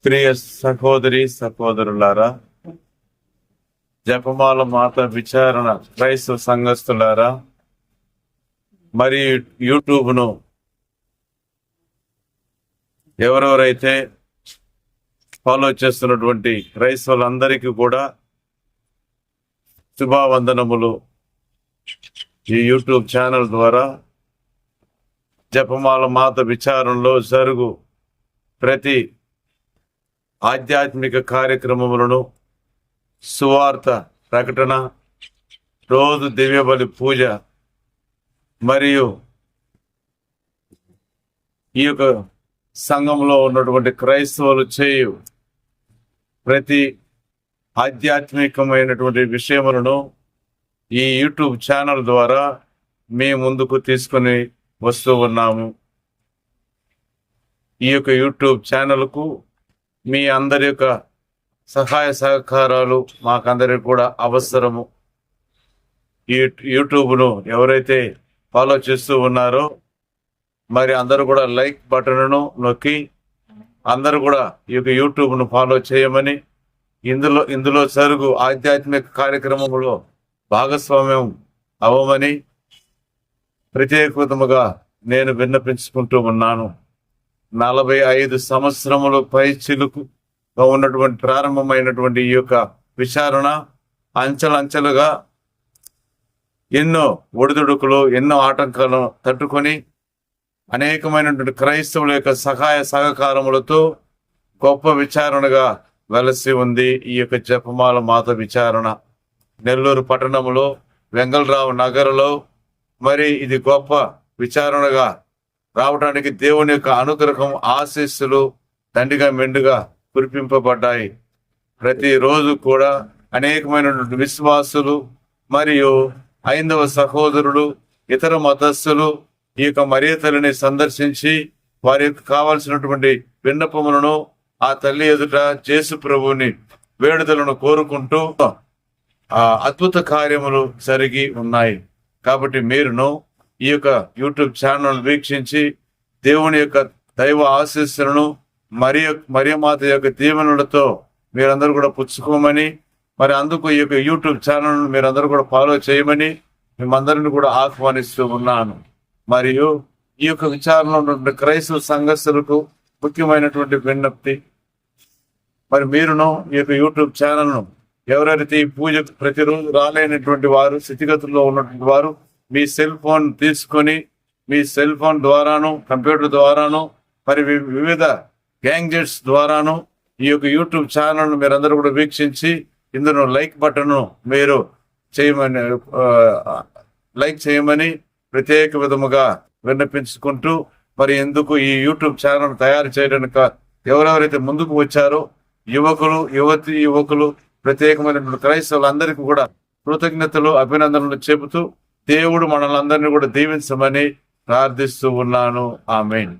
ప్రియ సహోదరి సహోదరులారా, జపమాల మాత విచారణ క్రైస్తవ సంఘస్థులారా, మరి యూట్యూబ్ను ఎవరెవరైతే ఫాలో చేస్తున్నటువంటి క్రైస్తవులందరికీ కూడా శుభావందనములు. ఈ యూట్యూబ్ ఛానల్ ద్వారా జపమాల మాత విచారణలో జరుగు ప్రతి ఆధ్యాత్మిక కార్యక్రమములను, సువార్త ప్రకటన, రోజు దివ్యబలి పూజ మరియు ఈ యొక్క సంఘంలో ఉన్నటువంటి క్రైస్తవులు చేయు ప్రతి ఆధ్యాత్మికమైనటువంటి విషయములను ఈ యూట్యూబ్ ఛానల్ ద్వారా మీ ముందుకు తీసుకొని వస్తూ ఉన్నాము. ఈ యొక్క యూట్యూబ్ ఛానల్కు మీ అందరి యొక్క సహాయ సహకారాలు మాకందరికి కూడా అవసరము. ఈ యూట్యూబ్ను ఎవరైతే ఫాలో చేస్తూ ఉన్నారో మరి అందరూ కూడా లైక్ బటన్ను నొక్కి అందరూ కూడా ఈ యొక్క యూట్యూబ్ను ఫాలో చేయమని, ఇందులో జరుగు ఆధ్యాత్మిక కార్యక్రమంలో భాగస్వామ్యం అవ్వమని ప్రత్యేకముగా నేను విన్నపించుకుంటూ ఉన్నాను. 45 సంవత్సరములు పై చిలుకుగా ఉన్నటువంటి ప్రారంభమైనటువంటి ఈ యొక్క విచారణ అంచెలంచెలుగా ఎన్నో ఒడిదుడుకులు, ఎన్నో ఆటంకాలను తట్టుకొని అనేకమైనటువంటి క్రైస్తవుల యొక్క సహాయ సహకారములతో గొప్ప విచారణగా వెలసి ఉంది ఈ యొక్క జపమాల మాత విచారణ. నెల్లూరు పట్టణంలో వెంగళరావు నగర్లో మరి ఇది గొప్ప విచారణగా రావడానికి దేవుని యొక్క అనుగ్రహం, ఆశీస్సులు దండిగా మెండుగా కురిపింపబడ్డాయి. ప్రతిరోజు కూడా అనేకమైనటువంటి విశ్వాసులు మరియు ఐందవ సహోదరులు, ఇతర మతస్థులు ఈ యొక్క మరియ తల్లిని సందర్శించి వారి యొక్క కావాల్సినటువంటి విన్నపములను ఆ తల్లి ఎదుట యేసు ప్రభువుని వేడుదలను కోరుకుంటూ అద్భుత కార్యములు జరిగి ఉన్నాయి. కాబట్టి మీరును ఈ యొక్క యూట్యూబ్ ఛానల్ వీక్షించి దేవుని యొక్క దైవ ఆశీస్సులను మరియమాత యొక్క దీవెనలతో మీరందరూ కూడా పుచ్చుకోమని, మరి అందుకు ఈ యొక్క యూట్యూబ్ ఛానల్ మీరందరూ కూడా ఫాలో చేయమని మేమందరిని కూడా ఆహ్వానిస్తూ ఉన్నాను. మరియు ఈ యొక్క విచారణలో ఉన్నటువంటి క్రైస్తవ సంఘస్థులకు ముఖ్యమైనటువంటి విజ్ఞప్తి, మరి మీరును ఈ యొక్క యూట్యూబ్ ఛానల్ను ఎవరైతే ఈ పూజకు ప్రతిరోజు రాలేనటువంటి వారు, స్థితిగతుల్లో ఉన్నటువంటి వారు మీ సెల్ ఫోన్ తీసుకొని మీ సెల్ ఫోన్ ద్వారాను, కంప్యూటర్ ద్వారాను, మరి వివిధ గ్యాంగ్జెట్స్ ద్వారాను ఈ యొక్క యూట్యూబ్ ఛానల్ను మీరందరూ కూడా వీక్షించి ఇందులో లైక్ బటన్ను మీరు లైక్ చేయమని ప్రత్యేక విధముగా విన్నపించుకుంటూ, మరి ఎందుకు ఈ యూట్యూబ్ ఛానల్ తయారు చేయడానికి ఎవరెవరైతే ముందుకు వచ్చారో యువకులు ప్రత్యేకమైనటువంటి క్రైస్తవులందరికీ కూడా కృతజ్ఞతలు, అభినందనలు చెబుతూ దేవుడు మనల్ని అందరినీ కూడా దీవించమని ప్రార్థిస్తూ ఉన్నాను. ఆమేన్.